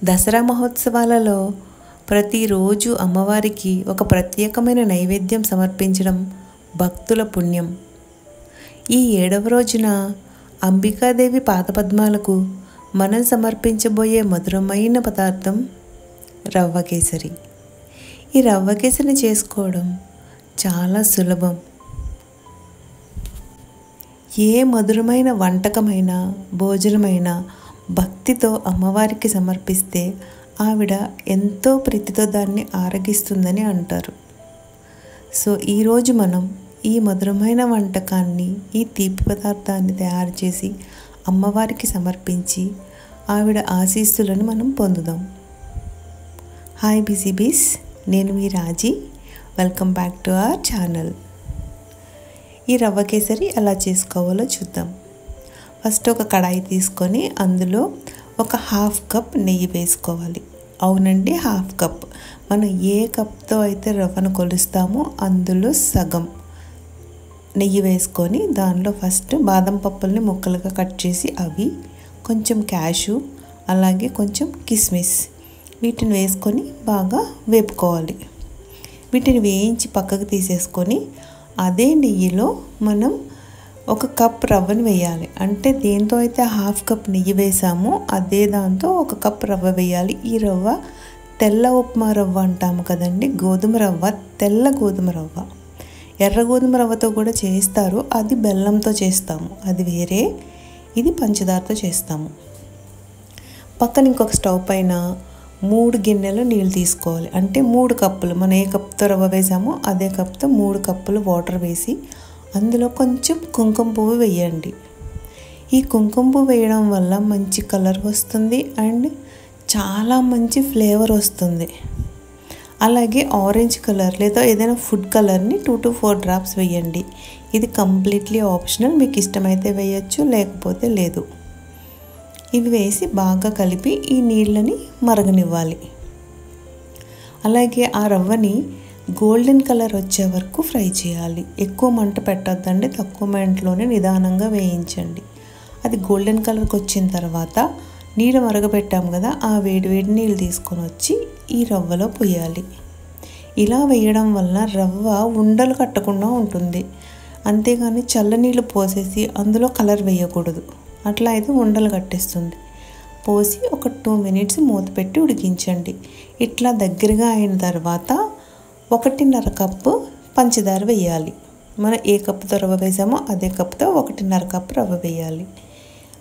దసరా మహోత్సవాలలో ప్రతిరోజు అమ్మవారికి ఒక ప్రత్యేకమైన నైవేద్యం సమర్పించడం భక్తుల పుణ్యం. ఈ 7వ రోజున అంబికాదేవి పాదపద్మాలకు మనం సమర్పించబోయే మధురమైన పదార్థం రవ్వ కేసరి. ఈ రవ్వ కేసరిని చేసుకోవడం చాలా సులభం. ఏ మధురమైన వంటకమైన భోజనమైన భక్తితో అమ్మవారికి సమర్పిస్తే ఆవిడ ఎంతో ప్రీతితో దాన్ని ఆరగిస్తుందని అంటారు. సో ఈరోజు మనం ఈ మధురమైన వంటకాన్ని, ఈ తీపి పదార్థాన్ని తయారు చేసి అమ్మవారికి సమర్పించి ఆవిడ ఆశీస్సులను మనం పొందుదాం. హాయ్ బిజీబీస్, నేను మీ Raji. Welcome back to our channel. ఈ రవ్వ కేసరి ఎలా చేసుకోవాలో చూద్దాం. ఫస్ట్ ఒక కడాయి తీసుకొని అందులో ఒక 1/2 కప్ నెయ్యి వేసుకోవాలి. అవునండి, 1/2 కప్. మనం ఏ కప్తో అయితే రవ్వను కొలుస్తామో అందులో సగం నెయ్యి వేసుకొని దానిలో ఫస్ట్ బాదం పప్పుల్ని ముక్కలుగా కట్ చేసి అవి, కొంచెం క్యాషు, అలాగే కొంచెం కిస్మిస్ వీటిని వేసుకొని బాగా వేపుకోవాలి. వీటిని వేయించి పక్కకు తీసేసుకొని అదే నెయ్యిలో మనం 1 కప్ రవ్వను వేయాలి. అంటే దేంతో అయితే 1/2 కప్ నెయ్యి వేసామో అదే దాంతో 1 కప్ రవ్వ వేయాలి. ఈ రవ్వ తెల్ల ఉప్మా రవ్వ అంటాము కదండి, గోధుమ రవ్వ, తెల్ల గోధుమ రవ్వ. ఎర్ర గోధుమ రవ్వతో కూడా చేస్తారు, అది బెల్లంతో చేస్తాము, అది వేరే. ఇది పంచదారతో చేస్తాము. పక్కన ఇంకొక స్టవ్ పైన 3 గిన్నెలు నీళ్ళు తీసుకోవాలి. అంటే 3 కప్పులు, మనం ఏ కప్తో రవ్వ వేసామో అదే కప్తో 3 కప్పులు వాటర్ వేసి అందులో కొంచెం కుంకుమ పువ్వు వేయండి. ఈ కుంకుమ పువ్వు వేయడం వల్ల మంచి కలర్ వస్తుంది అండ్ చాలా మంచి ఫ్లేవర్ వస్తుంది. అలాగే ఆరెంజ్ కలర్ లేదా ఏదైనా ఫుడ్ కలర్ని 2 to 4 డ్రాప్స్ వేయండి. ఇది కంప్లీట్లీ ఆప్షనల్, మీకు ఇష్టమైతే వేయచ్చు, లేకపోతే లేదు. ఇవి వేసి బాగా కలిపి ఈ నీళ్ళని మరగనివ్వాలి. అలాగే ఆ రవ్వని గోల్డెన్ కలర్ వచ్చే వరకు ఫ్రై చేయాలి. ఎక్కువ మంట పెట్టొద్దండి, తక్కువ మంటలోనే నిదానంగా వేయించండి. అది గోల్డెన్ కలర్కి వచ్చిన తర్వాత నీళ్ళు మరగబెట్టాము కదా, ఆ వేడి నీళ్ళు తీసుకొని వచ్చి ఈ రవ్వలో పోయాలి. ఇలా వేయడం వల్ల రవ్వ ఉండలు కట్టకుండా ఉంటుంది. అంతేగాని చల్లనీళ్ళు పోసేసి అందులో కలర్ వేయకూడదు, అట్లా అయితే ఉండలు కట్టేస్తుంది. పోసి ఒక 2 minutes మూత పెట్టి ఉడికించండి. ఇట్లా దగ్గరగా అయిన తర్వాత 1.5 కప్పు పంచదార వేయాలి. మనం ఏ కప్పుతో రవ్వ వేసామో అదే కప్పుతో 1.5 కప్పు రవ్వ వేయాలి.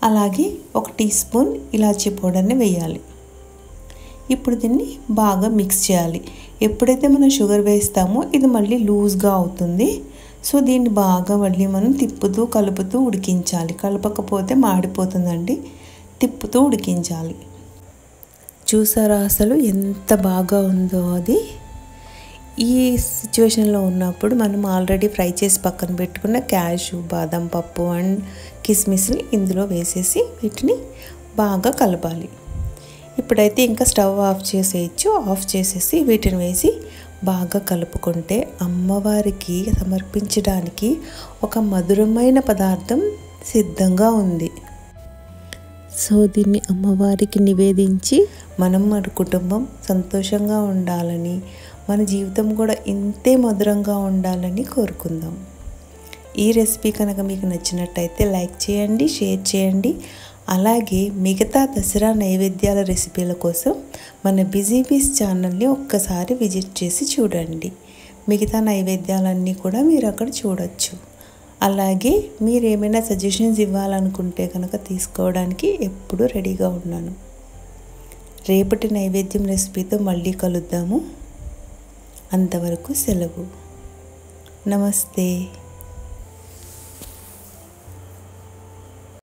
అలాగే 1 టీ స్పూన్ ఇలాచీ పౌడర్ని వేయాలి. ఇప్పుడు దీన్ని బాగా మిక్స్ చేయాలి. ఎప్పుడైతే మనం షుగర్ వేస్తామో ఇది మళ్ళీ లూజ్గా అవుతుంది. సో దీన్ని బాగా మళ్ళీ మనం తిప్పుతూ కలుపుతూ ఉడికించాలి. కలపకపోతే మాడిపోతుందండి, తిప్పుతూ ఉడికించాలి. చూసారా అసలు ఎంత బాగా ఉందో అది. ఈ సిచ్యువేషన్లో ఉన్నప్పుడు మనం ఆల్రెడీ ఫ్రై చేసి పక్కన పెట్టుకున్న క్యాషు, బాదం పప్పు అండ్ కిస్మిస్ని ఇందులో వేసేసి వీటిని బాగా కలపాలి. ఇప్పుడైతే ఇంకా స్టవ్ ఆఫ్ చేసేయచ్చు. ఆఫ్ చేసేసి వీటిని వేసి బాగా కలుపుకుంటే అమ్మవారికి సమర్పించడానికి ఒక మధురమైన పదార్థం సిద్ధంగా ఉంది. సో దీన్ని అమ్మవారికి నివేదించి మనం, మన కుటుంబం సంతోషంగా ఉండాలని, మన జీవితం కూడా ఇంతే మధురంగా ఉండాలని కోరుకుందాం. ఈ రెసిపీ కనుక మీకు నచ్చినట్టయితే లైక్ చేయండి, షేర్ చేయండి. అలాగే మిగతా దసరా నైవేద్యాల రెసిపీల కోసం మన బిజీబీస్ ఛానల్ని ఒక్కసారి విజిట్ చేసి చూడండి. మిగతా నైవేద్యాలన్నీ కూడా మీరు అక్కడ చూడొచ్చు. అలాగే మీరు ఏమైనా సజెషన్స్ ఇవ్వాలనుకుంటే కనుక తీసుకోవడానికి ఎప్పుడూ రెడీగా ఉన్నాను. రేపటి నైవేద్యం రెసిపీతో మళ్ళీ కలుద్దాము. అంతవరకు సెలవు. నమస్తే.